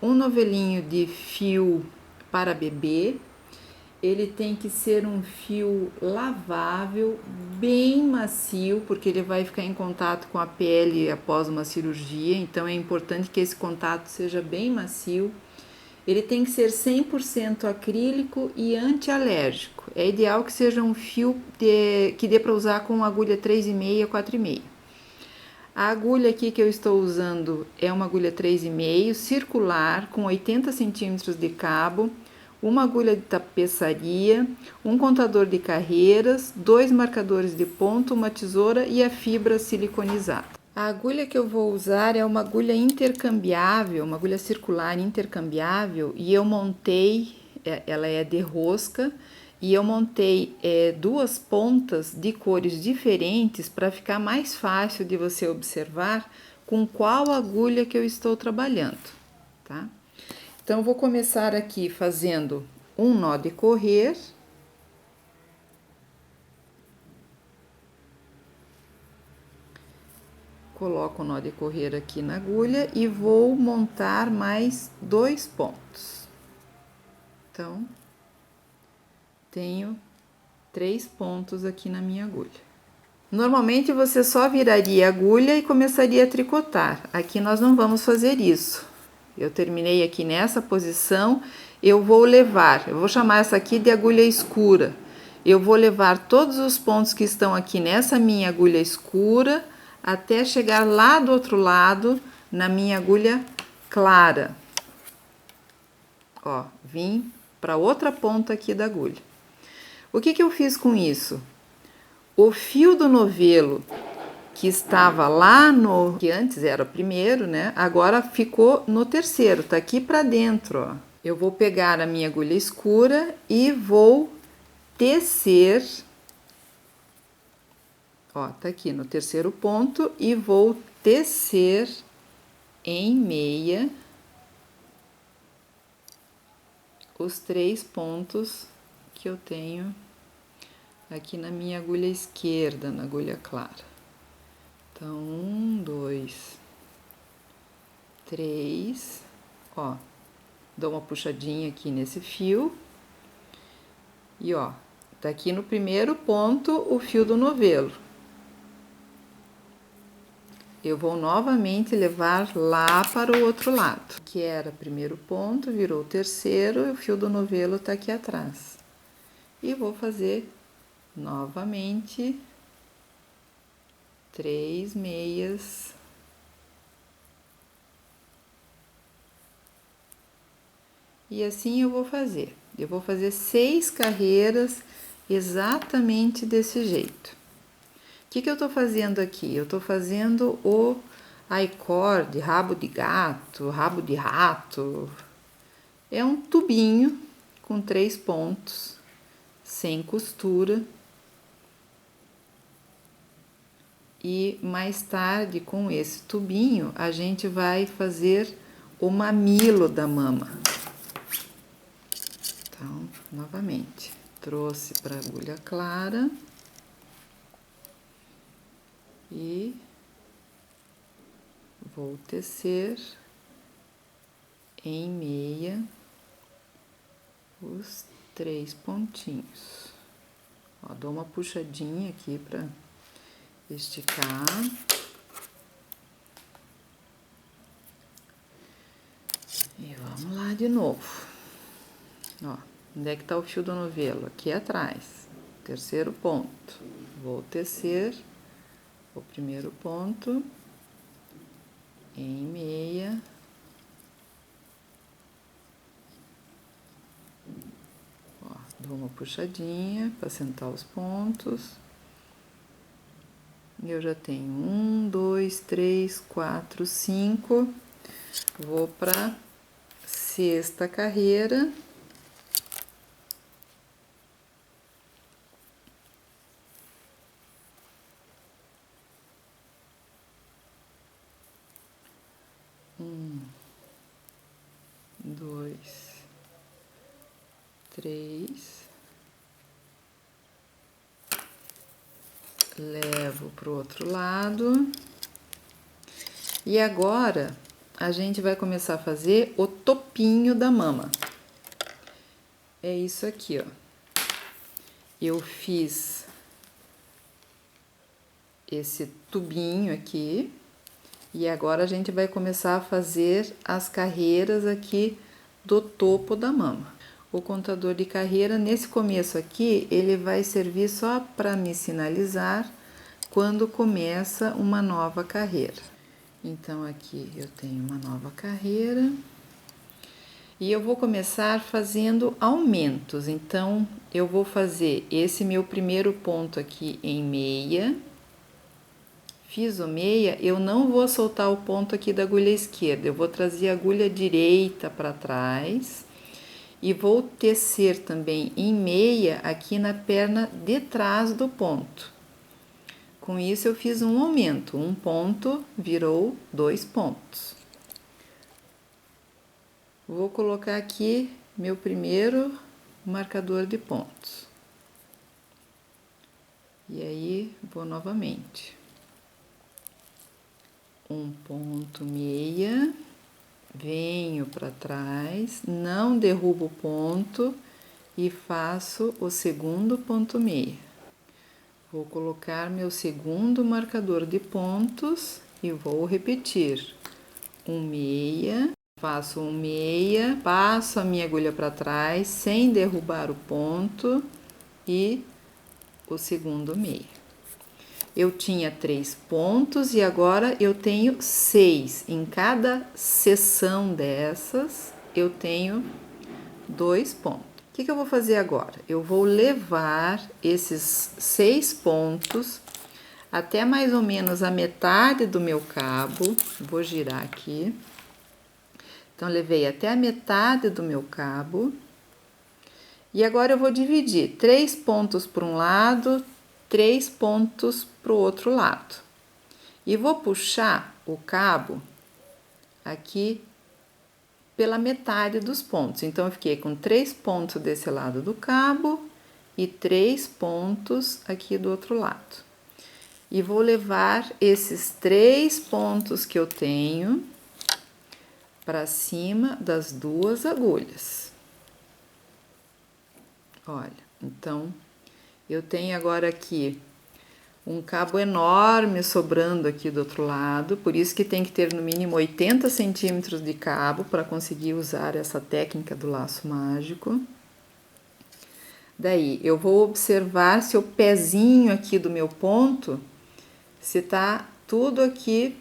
Um novelinho de fio para bebê. Ele tem que ser um fio lavável, bem macio, porque ele vai ficar em contato com a pele após uma cirurgia, então é importante que esse contato seja bem macio. Ele tem que ser 100% acrílico e antialérgico. É ideal que seja um fio que dê para usar com agulha 3,5, 4,5. A agulha aqui que eu estou usando é uma agulha 3,5 circular com 80 centímetros de cabo, uma agulha de tapeçaria, um contador de carreiras, 2 marcadores de ponto, uma tesoura e a fibra siliconizada. A agulha que eu vou usar é uma agulha intercambiável, uma agulha circular intercambiável, e eu montei, ela é de rosca, e eu montei duas pontas de cores diferentes para ficar mais fácil de você observar com qual agulha que eu estou trabalhando, tá? Então, eu vou começar aqui fazendo um nó de correr. Coloco o nó de correr aqui na agulha e vou montar mais 2 pontos. Então, tenho 3 pontos aqui na minha agulha. Normalmente você só viraria a agulha e começaria a tricotar. Aqui nós não vamos fazer isso. Eu terminei aqui nessa posição, eu vou chamar essa aqui de agulha escura. Eu vou levar todos os pontos que estão aqui nessa minha agulha escura até chegar lá do outro lado na minha agulha clara. Ó, vim para outra ponta aqui da agulha. O que eu fiz com isso? O fio do novelo que estava lá no, que antes era o primeiro, né? Agora ficou no terceiro, tá aqui para dentro, ó. Eu vou pegar a minha agulha escura e vou tecer, ó, tá aqui no terceiro ponto, e vou tecer em meia os 3 pontos que eu tenho aqui na minha agulha esquerda, na agulha clara. Então, 1, 2, 3, ó, dou uma puxadinha aqui nesse fio e, ó, tá aqui no primeiro ponto o fio do novelo. Eu vou novamente levar lá para o outro lado, que era primeiro ponto, virou terceiro e o fio do novelo tá aqui atrás. E vou fazer novamente 3 meias. E assim eu vou fazer. Eu vou fazer 6 carreiras exatamente desse jeito. O que eu tô fazendo aqui? Eu tô fazendo o I-cord, rabo de gato, rabo de rato. É um tubinho com 3 pontos, sem costura. E mais tarde, com esse tubinho, a gente vai fazer o mamilo da mama. Então, novamente, trouxe para a agulha clara e vou tecer em meia os 3 pontinhos. Ó, dou uma puxadinha aqui para esticar. E vamos lá de novo. Ó, onde é que tá o fio do novelo? Aqui atrás, terceiro ponto. Vou tecer o primeiro ponto em meia. Ó, dou uma puxadinha para sentar os pontos. E eu já tenho 1, 2, 3, 4, 5. Vou para sexta carreira. Um, 2, 3. Levo pro outro lado. E agora, a gente vai começar a fazer o topinho da mama. É isso aqui, ó. Eu fiz esse tubinho aqui e agora a gente vai começar a fazer as carreiras aqui do topo da mama. O contador de carreira, nesse começo aqui, ele vai servir só para me sinalizar quando começa uma nova carreira. Então, aqui eu tenho uma nova carreira e eu vou começar fazendo aumentos. Então, eu vou fazer esse meu primeiro ponto aqui em meia. Fiz o meia, eu não vou soltar o ponto aqui da agulha esquerda, eu vou trazer a agulha direita para trás e vou tecer também em meia aqui na perna de trás do ponto. Com isso, eu fiz um aumento, um ponto virou 2 pontos. Vou colocar aqui meu primeiro marcador de pontos. E aí, vou novamente. Um ponto meia, venho para trás, não derrubo o ponto e faço o segundo ponto meia. Vou colocar meu segundo marcador de pontos e vou repetir. Um meia, faço um meia, passo a minha agulha para trás sem derrubar o ponto e o segundo meia. Eu tinha 3 pontos e agora eu tenho 6. Em cada seção dessas, eu tenho 2 pontos. O que eu vou fazer agora? Eu vou levar esses 6 pontos até mais ou menos a metade do meu cabo. Vou girar aqui. Então, levei até a metade do meu cabo. E agora eu vou dividir 3 pontos para um lado, 3 pontos para o outro lado. E vou puxar o cabo aqui pela metade dos pontos. Então, eu fiquei com 3 pontos desse lado do cabo e 3 pontos aqui do outro lado. E vou levar esses 3 pontos que eu tenho para cima das 2 agulhas. Olha, então, eu tenho agora aqui um cabo enorme sobrando aqui do outro lado, por isso que tem que ter no mínimo 80 centímetros de cabo para conseguir usar essa técnica do laço mágico. Daí, eu vou observar se o pezinho aqui do meu ponto, se tá tudo aqui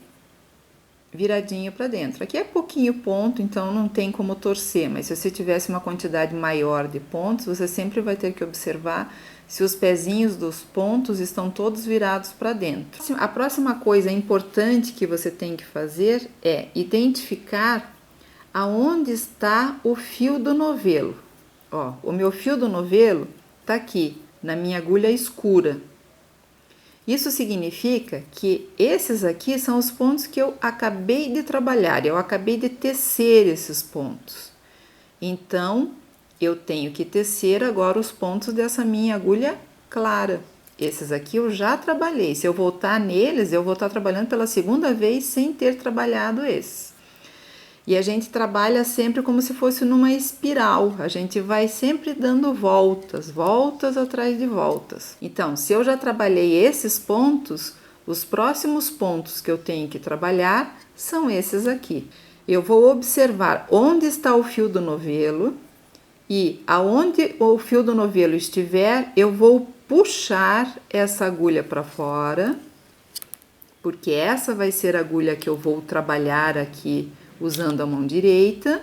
viradinho para dentro. Aqui é pouquinho ponto, então não tem como torcer, mas se você tivesse uma quantidade maior de pontos, você sempre vai ter que observar se os pezinhos dos pontos estão todos virados para dentro. A próxima coisa importante que você tem que fazer é identificar aonde está o fio do novelo. Ó, o meu fio do novelo tá aqui, na minha agulha escura. Isso significa que esses aqui são os pontos que eu acabei de trabalhar, eu acabei de tecer esses pontos. Então, eu tenho que tecer agora os pontos dessa minha agulha clara. Esses aqui eu já trabalhei, se eu voltar neles, eu vou estar trabalhando pela segunda vez sem ter trabalhado esses. E a gente trabalha sempre como se fosse numa espiral, a gente vai sempre dando voltas, voltas atrás de voltas. Então, se eu já trabalhei esses pontos, os próximos pontos que eu tenho que trabalhar são esses aqui. Eu vou observar onde está o fio do novelo e aonde o fio do novelo estiver, eu vou puxar essa agulha para fora, porque essa vai ser a agulha que eu vou trabalhar aqui usando a mão direita,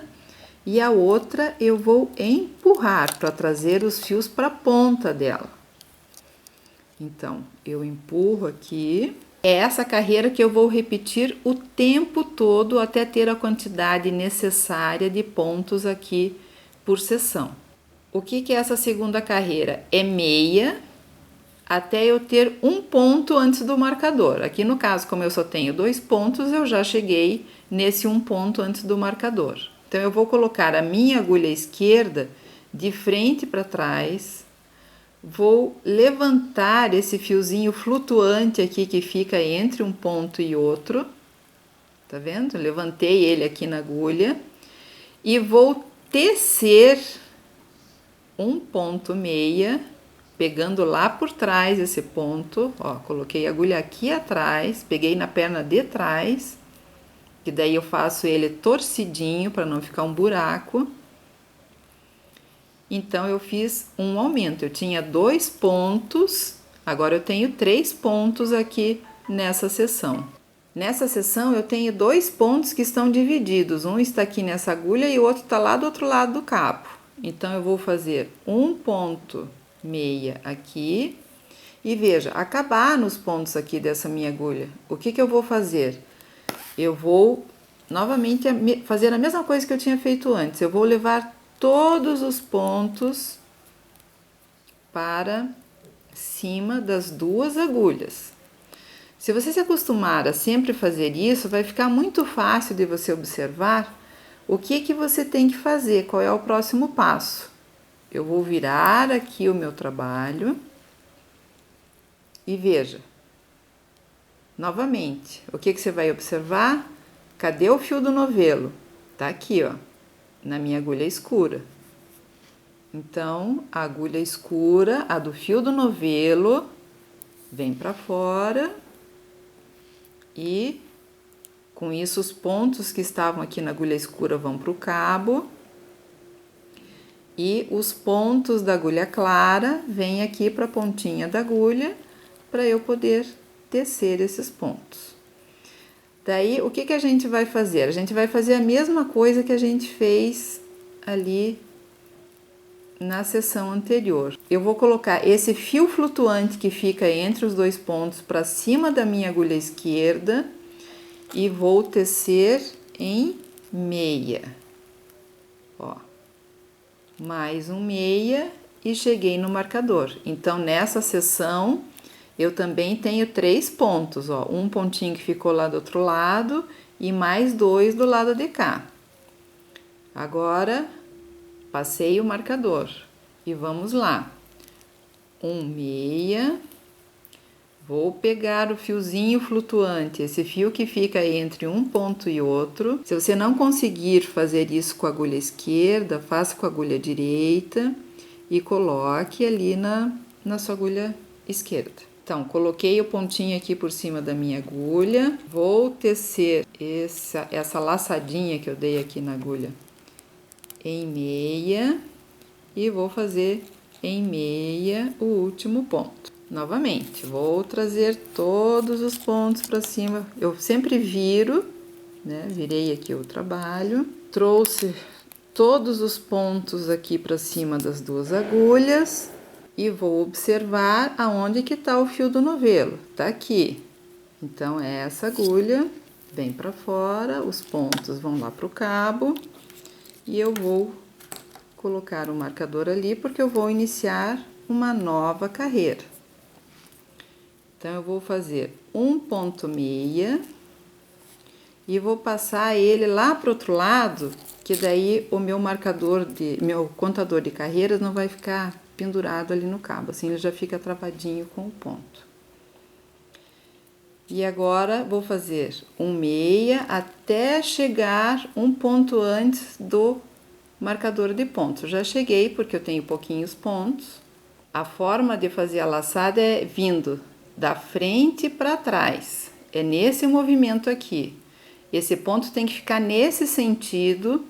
e a outra eu vou empurrar para trazer os fios para a ponta dela. Então, eu empurro aqui. É essa carreira que eu vou repetir o tempo todo até ter a quantidade necessária de pontos aqui por seção. O que é essa segunda carreira? É meia até eu ter um ponto antes do marcador. Aqui no caso, como eu só tenho 2 pontos, eu já cheguei nesse um ponto antes do marcador. Então, eu vou colocar a minha agulha esquerda de frente para trás, vou levantar esse fiozinho flutuante aqui que fica entre um ponto e outro, tá vendo? Levantei ele aqui na agulha e vou tecer um ponto meia, pegando lá por trás esse ponto, ó, coloquei a agulha aqui atrás, peguei na perna de trás, que daí eu faço ele torcidinho para não ficar um buraco. Então eu fiz um aumento, eu tinha 2 pontos, agora eu tenho 3 pontos aqui nessa seção. Nessa seção eu tenho 2 pontos que estão divididos, um está aqui nessa agulha e o outro está lá do outro lado do cabo. Então eu vou fazer um ponto meia aqui e veja, acabar nos pontos aqui dessa minha agulha. O que eu vou fazer? Eu vou novamente fazer a mesma coisa que eu tinha feito antes. Eu vou levar todos os pontos para cima das 2 agulhas. Se você se acostumar a sempre fazer isso, vai ficar muito fácil de você observar o que você tem que fazer, qual é o próximo passo. Eu vou virar aqui o meu trabalho e veja, novamente, o que você vai observar? Cadê o fio do novelo? Tá aqui, ó, na minha agulha escura. Então, a agulha escura, a do fio do novelo, vem para fora e com isso os pontos que estavam aqui na agulha escura vão para o cabo e os pontos da agulha clara vêm aqui para a pontinha da agulha para eu poder tecer esses pontos. Daí, o que a gente vai fazer? A gente vai fazer a mesma coisa que a gente fez ali na seção anterior. Eu vou colocar esse fio flutuante que fica entre os 2 pontos para cima da minha agulha esquerda e vou tecer em meia. Ó, mais um meia e cheguei no marcador. Então, nessa seção, eu também tenho 3 pontos, ó, um pontinho que ficou lá do outro lado e mais 2 do lado de cá. Agora, passei o marcador e vamos lá. Um meia, vou pegar o fiozinho flutuante, esse fio que fica entre um ponto e outro. Se você não conseguir fazer isso com a agulha esquerda, faça com a agulha direita e coloque ali na sua agulha esquerda. Então, coloquei o pontinho aqui por cima da minha agulha, vou tecer essa laçadinha que eu dei aqui na agulha em meia e vou fazer em meia o último ponto. Novamente, vou trazer todos os pontos para cima. Eu sempre viro, né? Virei aqui o trabalho, trouxe todos os pontos aqui para cima das 2 agulhas e vou observar aonde que tá o fio do novelo. Tá aqui. Então, essa agulha vem para fora, os pontos vão lá pro cabo. E eu vou colocar o marcador ali porque eu vou iniciar uma nova carreira. Então, eu vou fazer um ponto meia e vou passar ele lá pro outro lado, que daí o meu meu contador de carreiras não vai ficar pendurado ali no cabo, assim ele já fica travadinho com o ponto. E agora vou fazer um meia até chegar um ponto antes do marcador de pontos. Já cheguei porque eu tenho pouquinhos pontos. A forma de fazer a laçada é vindo da frente para trás. É nesse movimento aqui. Esse ponto tem que ficar nesse sentido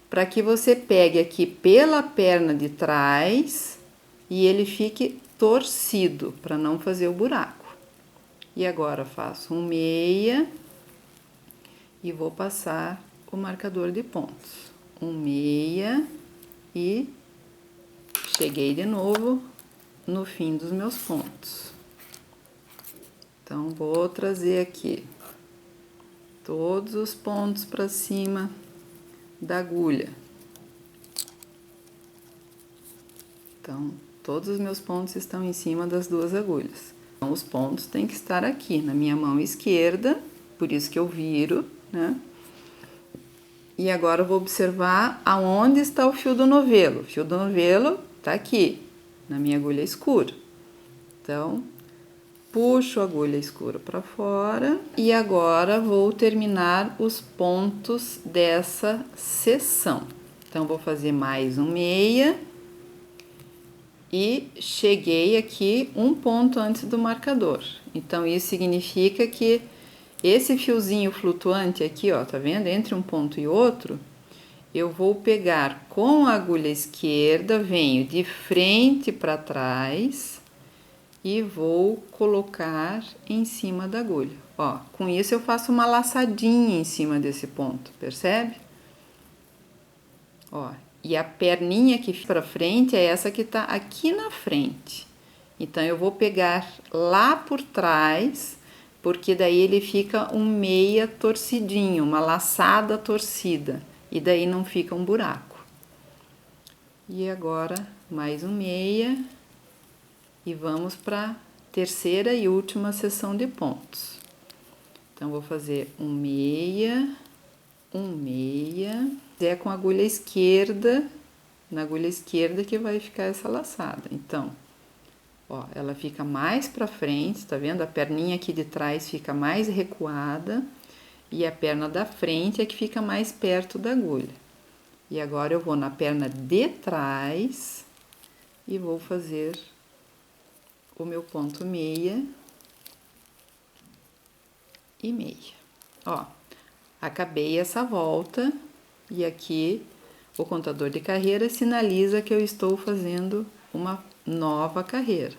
para que você pegue aqui pela perna de trás e ele fique torcido para não fazer o buraco. E agora faço um meia e vou passar o marcador de pontos. Um meia e cheguei de novo no fim dos meus pontos. Então, vou trazer aqui todos os pontos para cima da agulha. Então, todos os meus pontos estão em cima das 2 agulhas. Então, os pontos têm que estar aqui na minha mão esquerda, por isso que eu viro, né? E agora eu vou observar aonde está o fio do novelo. O fio do novelo tá aqui, na minha agulha escura. Então, puxo a agulha escura para fora e agora vou terminar os pontos dessa seção. Então, vou fazer mais um meia e cheguei aqui um ponto antes do marcador. Então, isso significa que esse fiozinho flutuante aqui, ó, tá vendo? Entre um ponto e outro, eu vou pegar com a agulha esquerda, venho de frente para trás e vou colocar em cima da agulha. Ó, com isso eu faço uma laçadinha em cima desse ponto, percebe? Ó, e a perninha que fica para frente é essa que tá aqui na frente. Então, eu vou pegar lá por trás, porque daí ele fica um meia torcidinho, uma laçada torcida, e daí não fica um buraco. E agora, mais um meia. E vamos para a terceira e última seção de pontos. Então, vou fazer um meia, é com a agulha esquerda, na agulha esquerda que vai ficar essa laçada. Então, ó, ela fica mais para frente, tá vendo? A perninha aqui de trás fica mais recuada e a perna da frente é que fica mais perto da agulha. E agora eu vou na perna de trás e vou fazer o meu ponto meia e meia. Ó, acabei essa volta e aqui o contador de carreira sinaliza que eu estou fazendo uma nova carreira.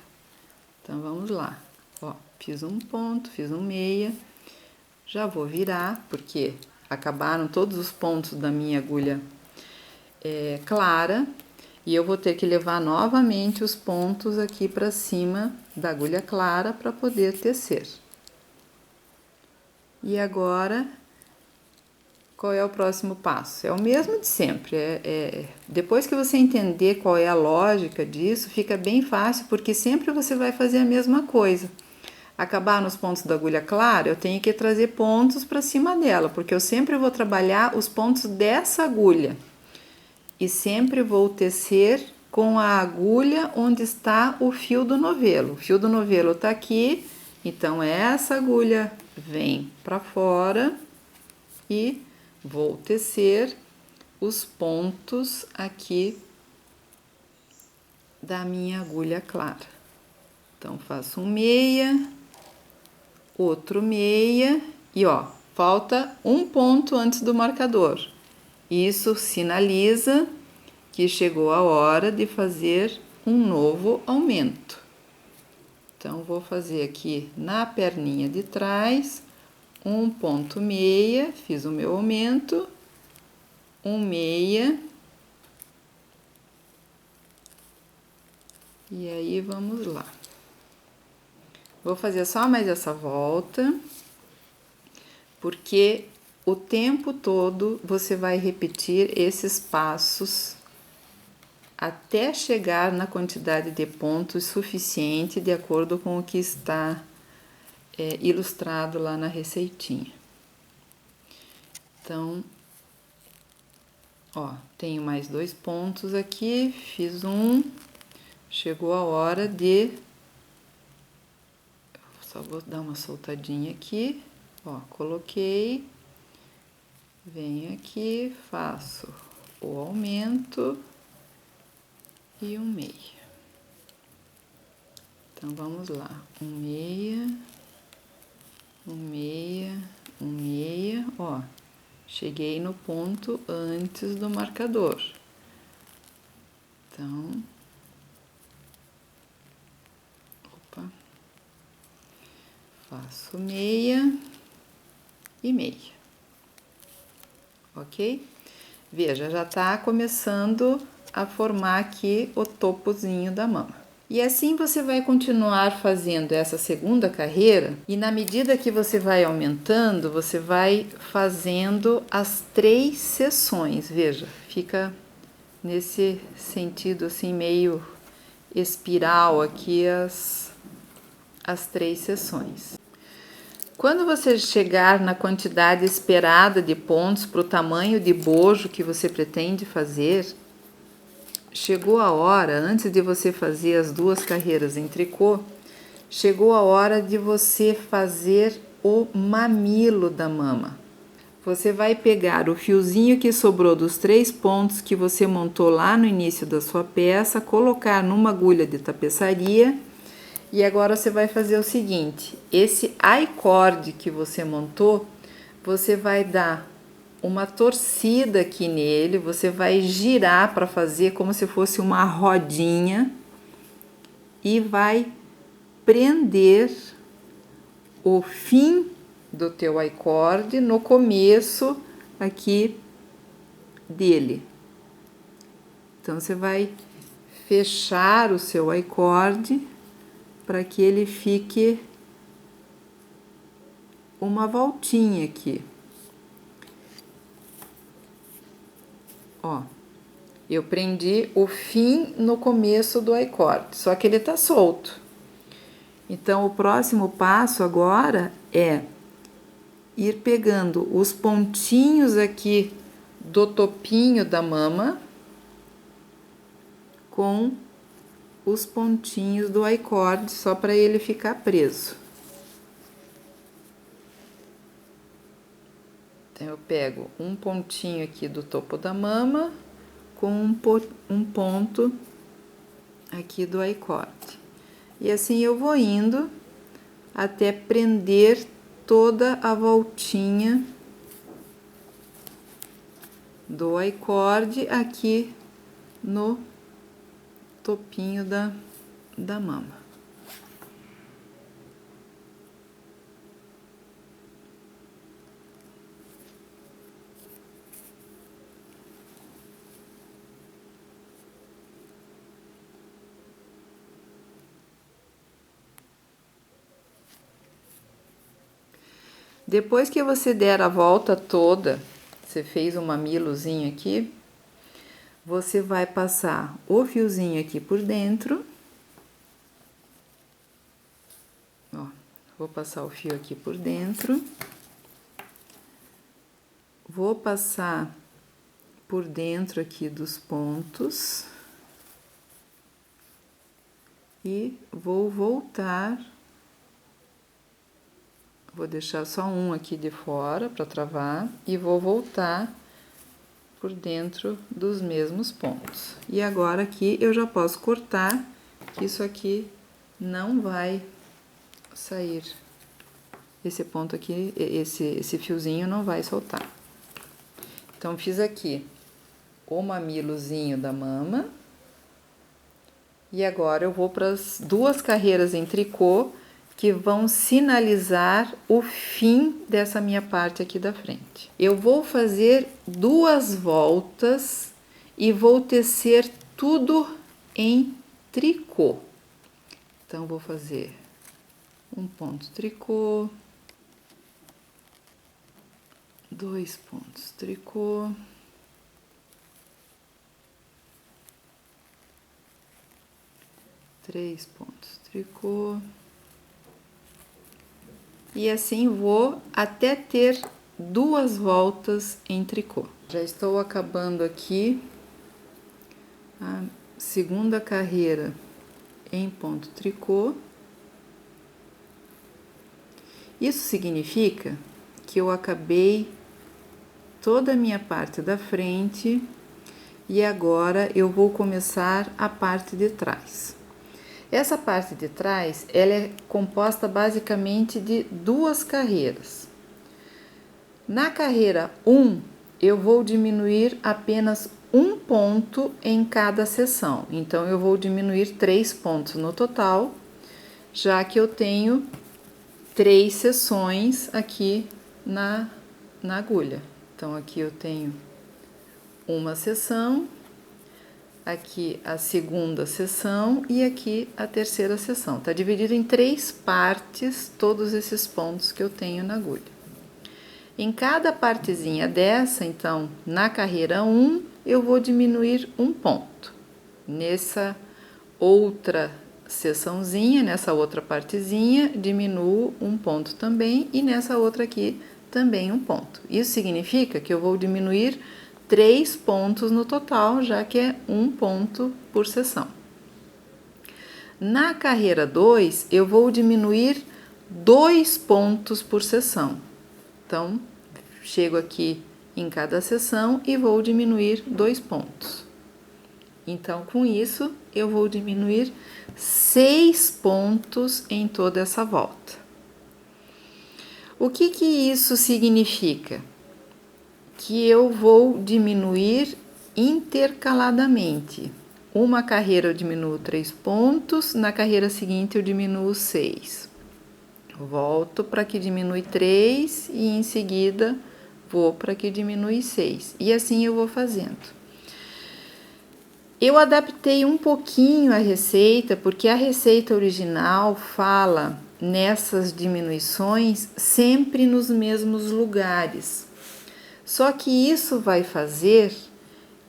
Então, vamos lá. Ó, fiz um ponto, fiz um meia, já vou virar, porque acabaram todos os pontos da minha agulha clara. E eu vou ter que levar novamente os pontos aqui para cima da agulha clara para poder tecer. E agora, qual é o próximo passo? É o mesmo de sempre. Depois que você entender qual é a lógica disso, fica bem fácil, porque sempre você vai fazer a mesma coisa. Acabar nos pontos da agulha clara, eu tenho que trazer pontos para cima dela, porque eu sempre vou trabalhar os pontos dessa agulha. E sempre vou tecer com a agulha onde está o fio do novelo. O fio do novelo tá aqui, então essa agulha vem para fora e vou tecer os pontos aqui da minha agulha clara. Então, faço um meia, outro meia e ó, falta um ponto antes do marcador. Isso sinaliza que chegou a hora de fazer um novo aumento. Então, vou fazer aqui na perninha de trás um ponto meia, fiz o meu aumento, um meia. E aí, vamos lá. Vou fazer só mais essa volta, porque o tempo todo você vai repetir esses passos até chegar na quantidade de pontos suficiente de acordo com o que está ilustrado lá na receitinha. Então, ó, tenho mais 2 pontos aqui, fiz um, chegou a hora de... Só vou dar uma soltadinha aqui, ó, coloquei, venho aqui, faço o aumento e um meia. Então, vamos lá, um meia, um meia, um meia, ó, cheguei no ponto antes do marcador. Então, opa, faço meia e meia. Ok? Veja, já tá começando a formar aqui o topozinho da mama. E assim você vai continuar fazendo essa segunda carreira e na medida que você vai aumentando, você vai fazendo as 3 seções. Veja, fica nesse sentido assim meio espiral aqui as 3 seções. Quando você chegar na quantidade esperada de pontos para o tamanho de bojo que você pretende fazer, chegou a hora, antes de você fazer as 2 carreiras em tricô, chegou a hora de você fazer o mamilo da mama. Você vai pegar o fiozinho que sobrou dos 3 pontos que você montou lá no início da sua peça, colocar numa agulha de tapeçaria e agora você vai fazer o seguinte: esse I-cord que você montou, você vai dar uma torcida aqui nele, você vai girar para fazer como se fosse uma rodinha e vai prender o fim do teu I-cord no começo aqui dele. Então, você vai fechar o seu I-cord para que ele fique uma voltinha aqui. Ó, eu prendi o fim no começo do I-cord, só que ele tá solto. Então, o próximo passo agora é ir pegando os pontinhos aqui do topinho da mama com os pontinhos do I-cord, só para ele ficar preso. Então, eu pego um pontinho aqui do topo da mama com um ponto aqui do I-cord. E assim eu vou indo até prender toda a voltinha do I-cord aqui no topinho da mama. Depois que você der a volta toda, você fez um mamilozinho aqui, você vai passar o fiozinho aqui por dentro. Ó, vou passar o fio aqui por dentro. Vou passar por dentro aqui dos pontos. E vou voltar. Vou deixar só um aqui de fora para travar e vou voltar por dentro dos mesmos pontos. E agora aqui eu já posso cortar, que isso aqui não vai sair. Esse ponto aqui, esse fiozinho não vai soltar. Então, fiz aqui o mamilozinho da mama. E agora eu vou para as 2 carreiras em tricô que vão sinalizar o fim dessa minha parte aqui da frente. Eu vou fazer 2 voltas e vou tecer tudo em tricô. Então, vou fazer um ponto tricô, 2 pontos tricô, 3 pontos tricô. E assim vou até ter 2 voltas em tricô. Já estou acabando aqui a segunda carreira em ponto tricô. Isso significa que eu acabei toda a minha parte da frente e agora eu vou começar a parte de trás. Essa parte de trás, ela é composta basicamente de 2 carreiras. Na carreira 1, eu vou diminuir apenas um ponto em cada seção. Então, eu vou diminuir 3 pontos no total, já que eu tenho 3 seções aqui na agulha. Então, aqui eu tenho uma seção, aqui a segunda seção e aqui a terceira seção. Tá dividido em 3 partes todos esses pontos que eu tenho na agulha. Em cada partezinha dessa, então, na carreira 1, eu vou diminuir um ponto. Nessa outra seçãozinha, nessa outra partezinha, diminuo um ponto também e nessa outra aqui também um ponto. Isso significa que eu vou diminuir 3 pontos no total, já que é um ponto por seção. Na carreira 2, eu vou diminuir 2 pontos por seção. Então, chego aqui em cada seção e vou diminuir 2 pontos. Então, com isso, eu vou diminuir 6 pontos em toda essa volta. O que isso significa? Que eu vou diminuir intercaladamente. Uma carreira eu diminuo 3 pontos, na carreira seguinte eu diminuo 6. Volto para que diminui 3 e em seguida vou para que diminui 6. E assim eu vou fazendo. Eu adaptei um pouquinho a receita, porque a receita original fala nessas diminuições sempre nos mesmos lugares. Só que isso vai fazer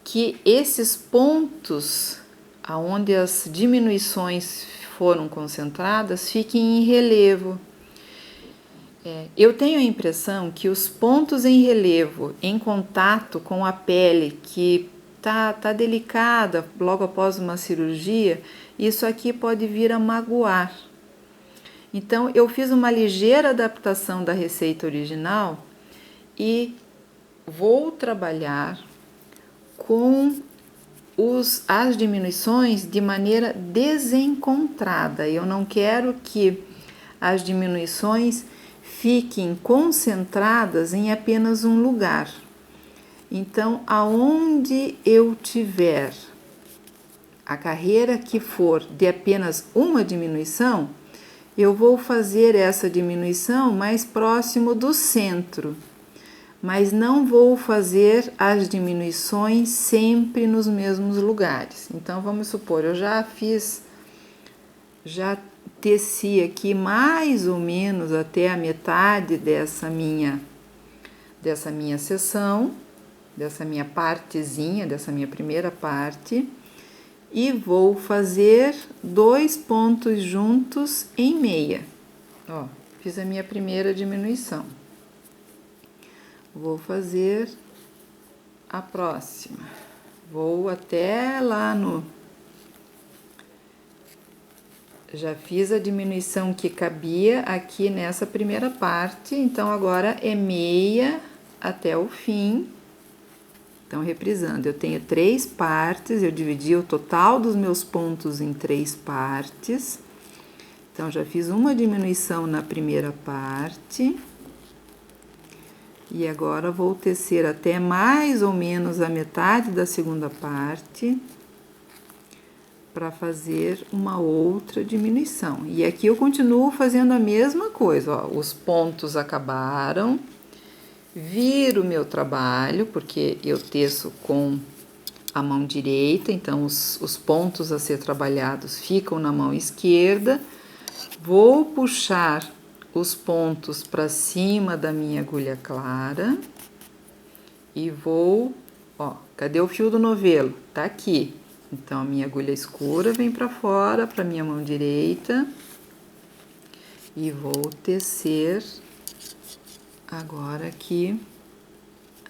que esses pontos aonde as diminuições foram concentradas fiquem em relevo. Eu tenho a impressão que os pontos em relevo em contato com a pele que tá delicada logo após uma cirurgia, isso aqui pode vir a magoar. Então eu fiz uma ligeira adaptação da receita original e vou trabalhar com as diminuições de maneira desencontrada. Eu não quero que as diminuições fiquem concentradas em apenas um lugar. Então, aonde eu tiver a carreira que for de apenas uma diminuição, eu vou fazer essa diminuição mais próximo do centro. Mas não vou fazer as diminuições sempre nos mesmos lugares. Então, vamos supor, eu já teci aqui mais ou menos até a metade dessa minha seção, dessa minha partezinha, dessa minha primeira parte, e vou fazer 2 pontos juntos em meia. Ó, fiz a minha primeira diminuição. Vou fazer a próxima. Vou até lá Já fiz a diminuição que cabia aqui nessa primeira parte, então agora é meia até o fim. Então, reprisando, eu tenho 3 partes, eu dividi o total dos meus pontos em 3 partes. Então, já fiz uma diminuição na primeira parte. E agora vou tecer até mais ou menos a metade da segunda parte para fazer uma outra diminuição. E aqui eu continuo fazendo a mesma coisa, ó, os pontos acabaram, viro o meu trabalho, porque eu teço com a mão direita, então os pontos a ser trabalhados ficam na mão esquerda, vou puxar os pontos para cima da minha agulha clara e vou, ó, cadê o fio do novelo? Tá aqui. Então, a minha agulha escura vem para fora, para minha mão direita, e vou tecer agora aqui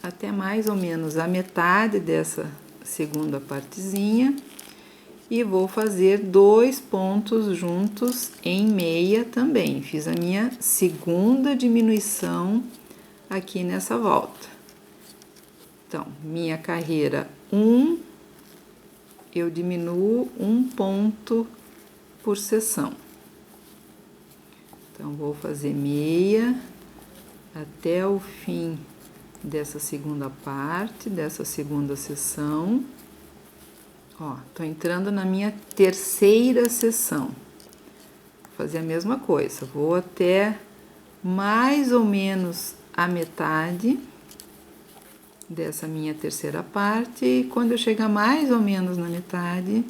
até mais ou menos a metade dessa segunda partezinha. E vou fazer 2 pontos juntos em meia também. Fiz a minha segunda diminuição aqui nessa volta. Então, minha carreira 1, eu diminuo 1 ponto por seção. Então, vou fazer meia até o fim dessa segunda parte, dessa segunda seção. Ó, tô entrando na minha terceira seção. Vou fazer a mesma coisa, vou até mais ou menos a metade dessa minha terceira parte, e quando eu chegar mais ou menos na metade,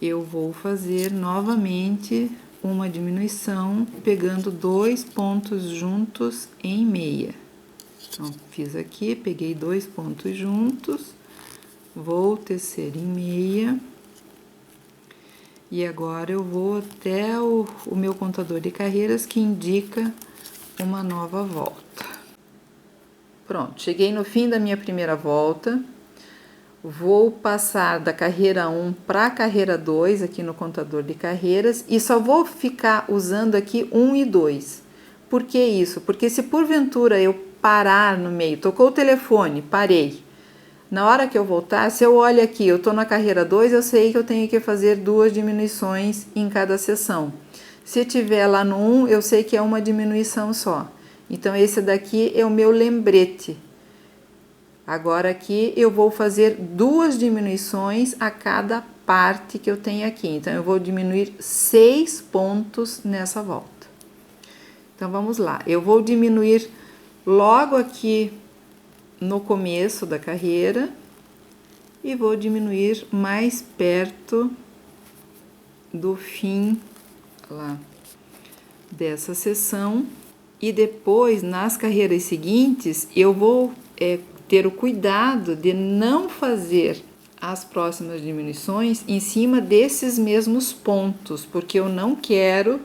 eu vou fazer novamente uma diminuição, pegando 2 pontos juntos em meia. Então, fiz aqui, peguei 2 pontos juntos, vou tecer em meia, e agora eu vou até o meu contador de carreiras que indica uma nova volta. Pronto, cheguei no fim da minha primeira volta. vou passar da carreira 1 para a carreira 2 aqui no contador de carreiras e só vou ficar usando aqui 1 e 2. Por que isso? Porque se porventura eu parar no meio, tocou o telefone, parei. Na hora que eu voltar, se eu olho aqui, eu estou na carreira 2, eu sei que eu tenho que fazer 2 diminuições em cada sessão. Se tiver lá no 1, eu sei que é uma diminuição só. Então, esse daqui é o meu lembrete. Agora aqui eu vou fazer 2 diminuições a cada parte que eu tenho aqui. Então, eu vou diminuir 6 pontos nessa volta. Então, vamos lá. Eu vou diminuir logo aqui no começo da carreira e vou diminuir mais perto do fim lá dessa seção. E depois, nas carreiras seguintes, eu vou ter o cuidado de não fazer as próximas diminuições em cima desses mesmos pontos, porque eu não quero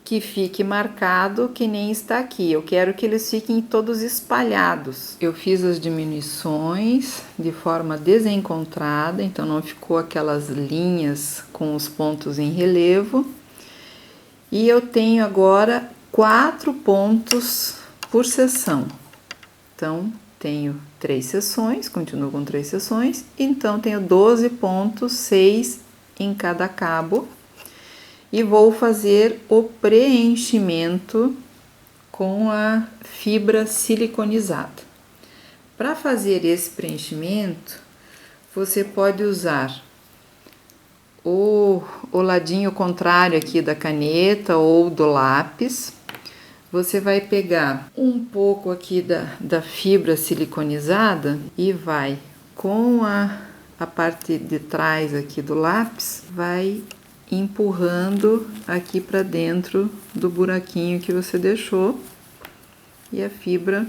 que fique marcado que nem está aqui. Eu quero que eles fiquem todos espalhados. Eu fiz as diminuições de forma desencontrada, então não ficou aquelas linhas com os pontos em relevo. E eu tenho agora 4 pontos por seção. Então, tenho 3 seções, continuo com 3 seções, então tenho 12 pontos, 6 em cada cabo. E vou fazer o preenchimento com a fibra siliconizada. Para fazer esse preenchimento, você pode usar o ladinho contrário aqui da caneta ou do lápis. Você vai pegar um pouco aqui da fibra siliconizada e vai com a parte de trás aqui do lápis, vai empurrando aqui para dentro do buraquinho que você deixou e a fibra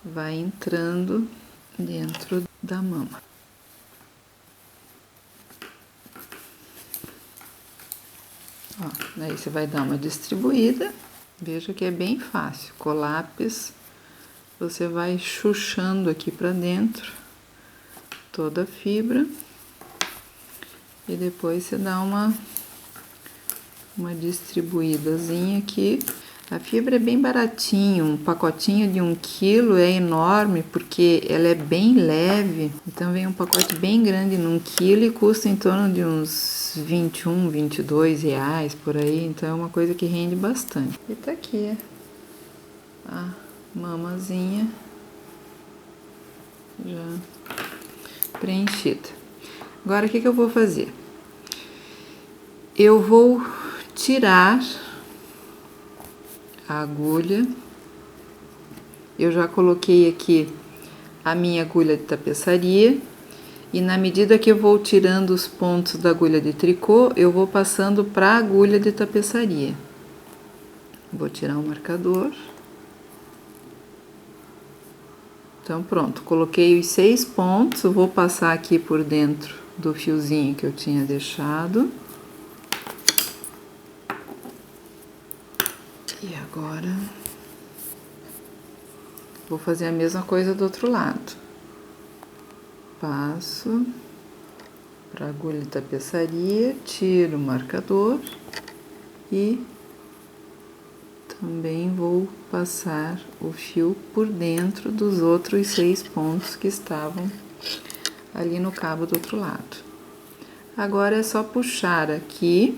vai entrando dentro da mama. Ó, daí você vai dar uma distribuída, veja que é bem fácil. Com o lápis você vai chuchando aqui para dentro toda a fibra. E depois você dá uma distribuídazinha aqui. A fibra é bem baratinho, um pacotinho de 1 quilo é enorme porque ela é bem leve. Então vem um pacote bem grande num quilo e custa em torno de uns 21, 22 reais por aí. Então é uma coisa que rende bastante. E tá aqui a mamazinha já preenchida. Agora, o que eu vou fazer? Eu vou tirar a agulha. Eu já coloquei aqui a minha agulha de tapeçaria. E na medida que eu vou tirando os pontos da agulha de tricô, eu vou passando para a agulha de tapeçaria. Vou tirar o marcador. Então, pronto. Coloquei os 6 pontos. Eu vou passar aqui por dentro do fiozinho que eu tinha deixado. E agora vou fazer a mesma coisa do outro lado. Passo para a agulha de tapeçaria, tiro o marcador e também vou passar o fio por dentro dos outros 6 pontos que estavam ali no cabo do outro lado. Agora é só puxar aqui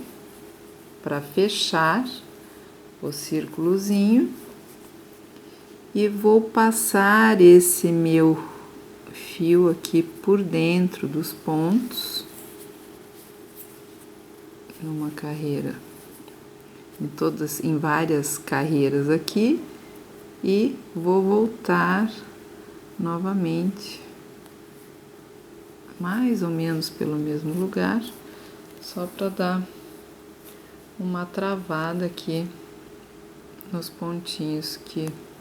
para fechar o círculozinho e vou passar esse meu fio aqui por dentro dos pontos, numa carreira, em várias carreiras aqui, e vou voltar novamente mais ou menos pelo mesmo lugar, só para dar uma travada aqui nos pontinhos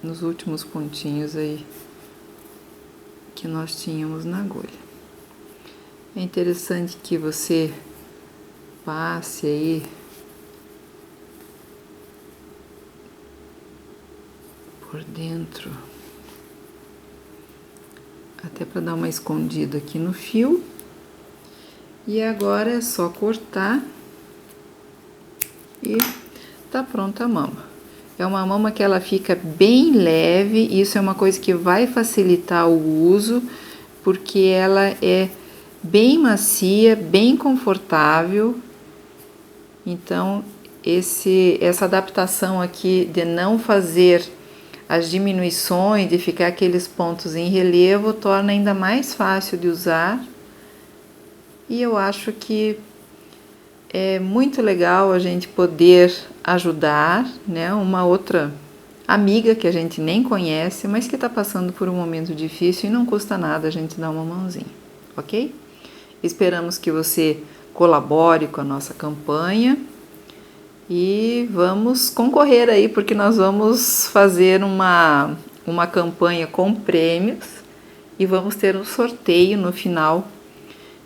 nos últimos pontinhos aí que nós tínhamos na agulha. É interessante que você passe aí por dentro até para dar uma escondida aqui no fio. E agora é só cortar e tá pronta a mama. É uma mama que ela fica bem leve, isso é uma coisa que vai facilitar o uso, porque ela é bem macia, bem confortável. Então, essa adaptação aqui de não fazer as diminuições, de ficar aqueles pontos em relevo, torna ainda mais fácil de usar. E eu acho que é muito legal a gente poder ajudar, né, uma outra amiga que a gente nem conhece, mas que está passando por um momento difícil e não custa nada a gente dar uma mãozinha, ok? Esperamos que você colabore com a nossa campanha e vamos concorrer aí, porque nós vamos fazer uma campanha com prêmios e vamos ter um sorteio no final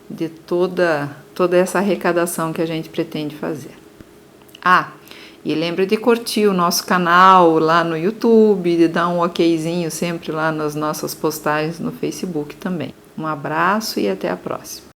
de toda essa arrecadação que a gente pretende fazer. E lembre de curtir o nosso canal lá no YouTube, de dar um okzinho sempre lá nas nossas postagens no Facebook também. Um abraço e até a próxima.